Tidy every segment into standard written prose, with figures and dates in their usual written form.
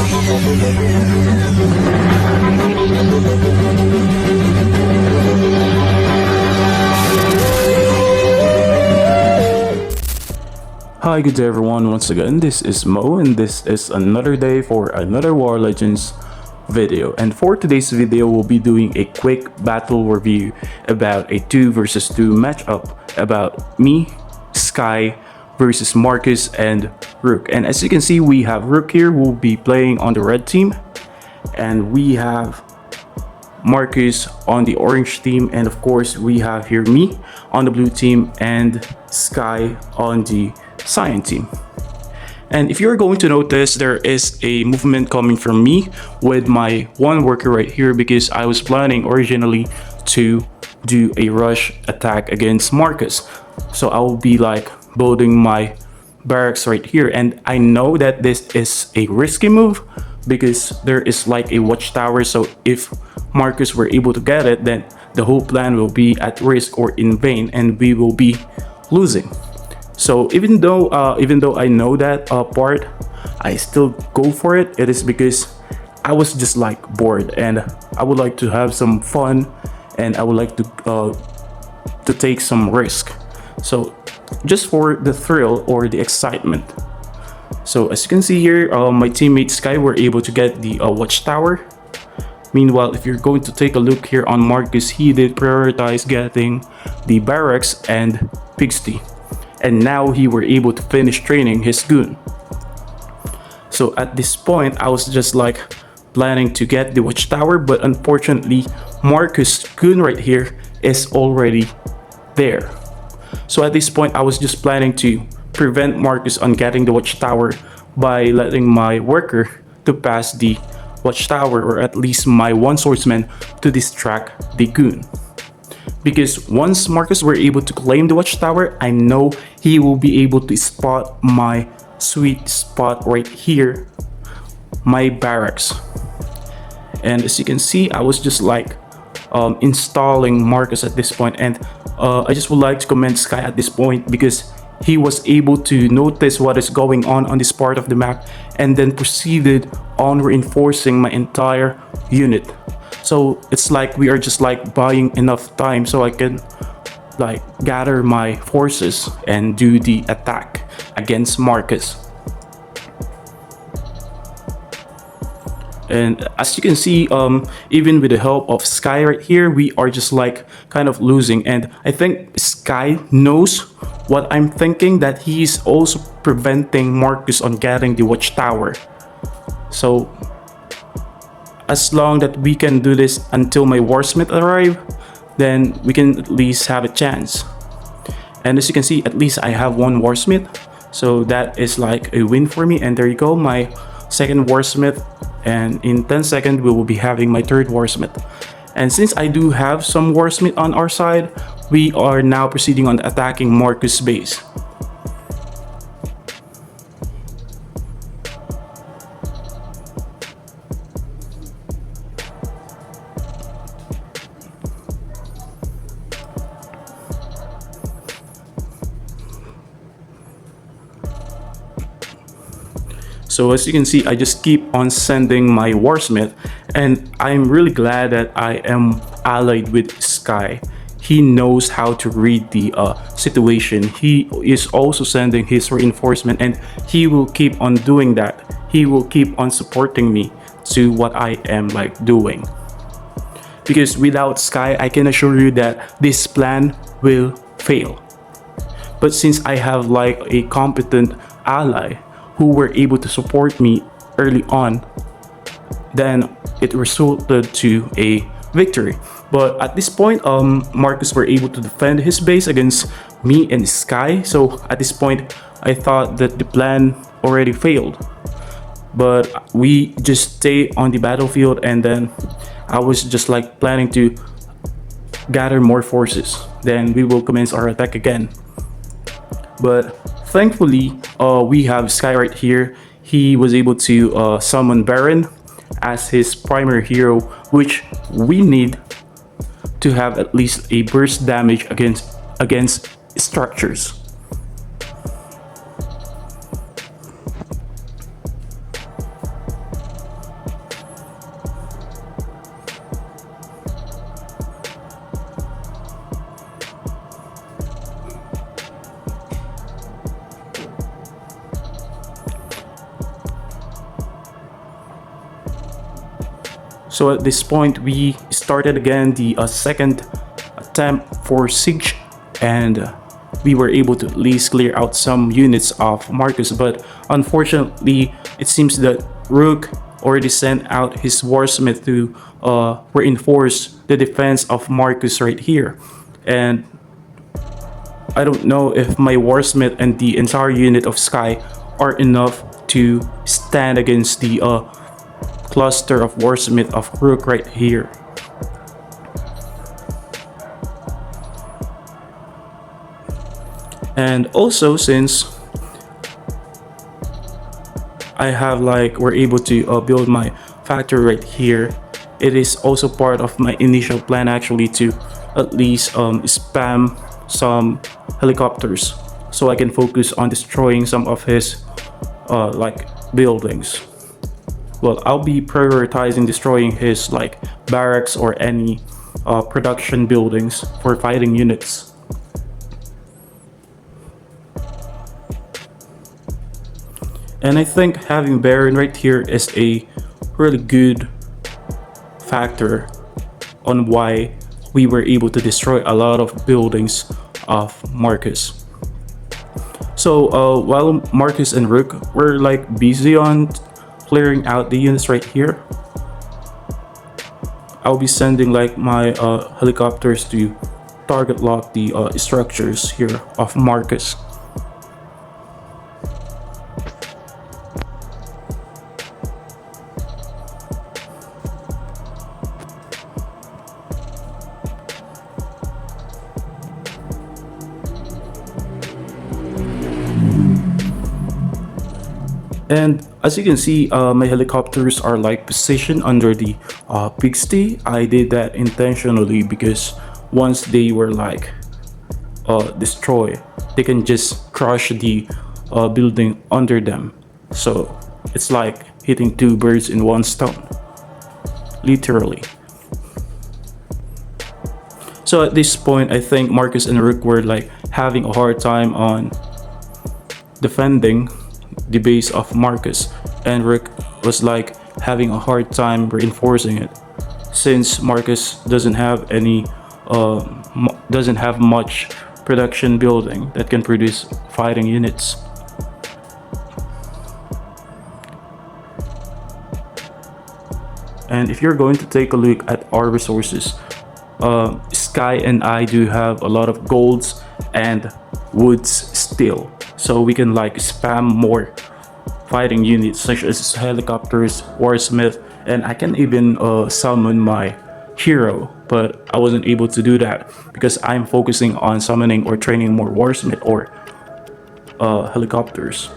Hi, good day everyone. Once again, this is Mo, and this is another day for another War Legends video. And for today's video, we'll be doing a quick battle review about a 2 versus 2 matchup about me, Sky versus Marcus and Rook. And as you can see, we have Rook here who will be playing on the red team, and we have Marcus on the orange team, and of course we have here me on the blue team and Sky on the cyan team. And if you're going to notice, there is a movement coming from me with my one worker right here, because I was planning originally to do a rush attack against Marcus. So I will be like building my barracks right here, and I know that this is a risky move because there is like a watchtower. So if Marcus were able to get it, then the whole plan will be at risk or in vain, and we will be losing. So even though I know that part, I still go for it. It is because I was just like bored, and I would like to have some fun, and I would like to take some risk. So just for the thrill or the excitement. So as you can see here, my teammate Sky were able to get the watchtower. Meanwhile, if you're going to take a look here on Marcus, he did prioritize getting the barracks and Pigsty. And now he were able to finish training his goon. So at this point, I was just like planning to get the watchtower, but unfortunately, Marcus' goon right here is already there. So at this point, I was just planning to prevent Marcus on getting the watchtower by letting my worker to pass the watchtower, or at least my one swordsman to distract the goon. Because once Marcus were able to claim the watchtower, I know he will be able to spot my sweet spot right here, my barracks. And as you can see, I was just like installing Marcus at this point, and I just would like to commend Sky at this point, because he was able to notice what is going on this part of the map, and then proceeded on reinforcing my entire unit. So it's like we are just like buying enough time so I can like gather my forces and do the attack against Marcus. And as you can see, even with the help of Sky right here, we are just like kind of losing. And I think Sky knows what I'm thinking, that he's also preventing Marcus on getting the watchtower. So as long that we can do this until my warsmith arrive, then we can at least have a chance. And as you can see, at least I have one warsmith, so that is like a win for me. And there you go, my second warsmith, and in 10 seconds we will be having my third warsmith. And since I do have some warsmith on our side, we are now proceeding on attacking Marcus' base. So as you can see, I just keep on sending my warsmith, and I'm really glad that I am allied with Sky. He knows how to read the situation. He is also sending his reinforcement, and he will keep on doing that. He will keep on supporting me to what I am like doing. Because without Sky, I can assure you that this plan will fail. But since I have like a competent ally who were able to support me early on, then it resulted to a victory. But at this point, Marcus were able to defend his base against me and Sky. So at this point, I thought that the plan already failed. But we just stay on the battlefield, and then I was just like planning to gather more forces. Then we will commence our attack again. But thankfully, we have Sky right here. He was able to summon Baron as his primary hero, which we need to have at least a burst damage against structures. So at this point, we started again the second attempt for siege, and we were able to at least clear out some units of Marcus. But unfortunately, it seems that Rook already sent out his warsmith to reinforce the defense of Marcus right here. And I don't know if my warsmith and the entire unit of Sky are enough to stand against the cluster of warsmith of Rook right here. And also, since we're able to build my factory right here, it is also part of my initial plan actually to at least spam some helicopters so I can focus on destroying some of his buildings. Well, I'll be prioritizing destroying his barracks or any production buildings for fighting units. And I think having Baron right here is a really good factor on why we were able to destroy a lot of buildings of Marcus. So while Marcus and Rook were busy on clearing out the units right here, I'll be sending my helicopters to target lock the structures here of Marcus. And as you can see, my helicopters are positioned under the pigsty. I did that intentionally because once they were destroyed, they can just crush the building under them. So it's like hitting two birds in one stone, literally. So at this point, I think Marcus and Rook were having a hard time on defending the base of Marcus, and Rook was having a hard time reinforcing it since Marcus doesn't have much production building that can produce fighting units. And if you're going to take a look at our resources, Sky and I do have a lot of golds and woods still, so we can spam more fighting units such as helicopters, warsmith, and I can even summon my hero, but I wasn't able to do that because I'm focusing on summoning or training more warsmith or helicopters.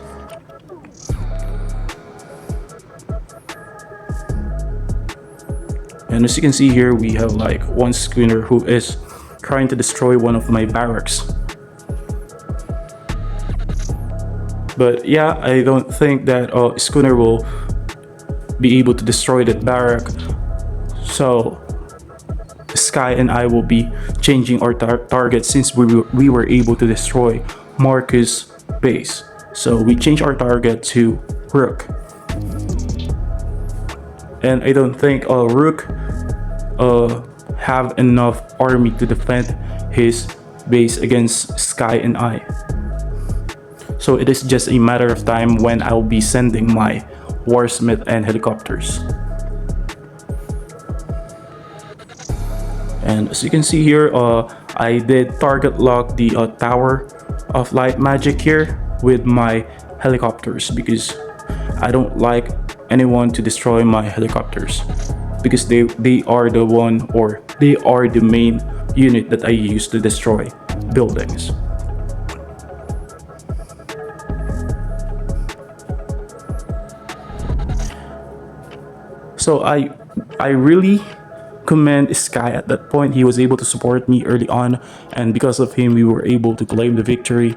And as you can see here, we have one schooner who is trying to destroy one of my barracks. But yeah, I don't think that schooner will be able to destroy that barrack. So Sky and I will be changing our target since we were able to destroy Marcus' base. So we change our target to Rook. And I don't think Rook have enough army to defend his base against Sky and I. So it is just a matter of time when I'll be sending my warsmith and helicopters. And as you can see here, I did target lock the Tower of Light Magic here with my helicopters because I don't like anyone to destroy my helicopters because they are the one, or they are the main unit that I use to destroy buildings. So I really commend Sky at that point. He was able to support me early on, and because of him we were able to claim the victory.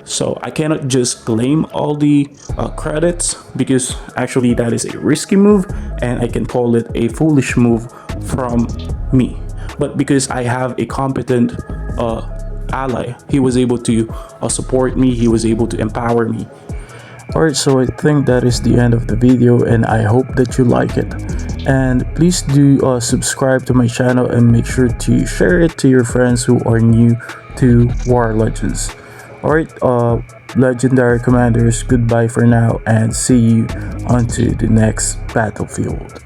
So I cannot just claim all the credits because actually that is a risky move and I can call it a foolish move from me. But because I have a competent ally, he was able to support me, he was able to empower me. Alright, so I think that is the end of the video and I hope that you like it. And please do subscribe to my channel and make sure to share it to your friends who are new to War Legends. Alright, legendary commanders, goodbye for now and see you onto the next battlefield.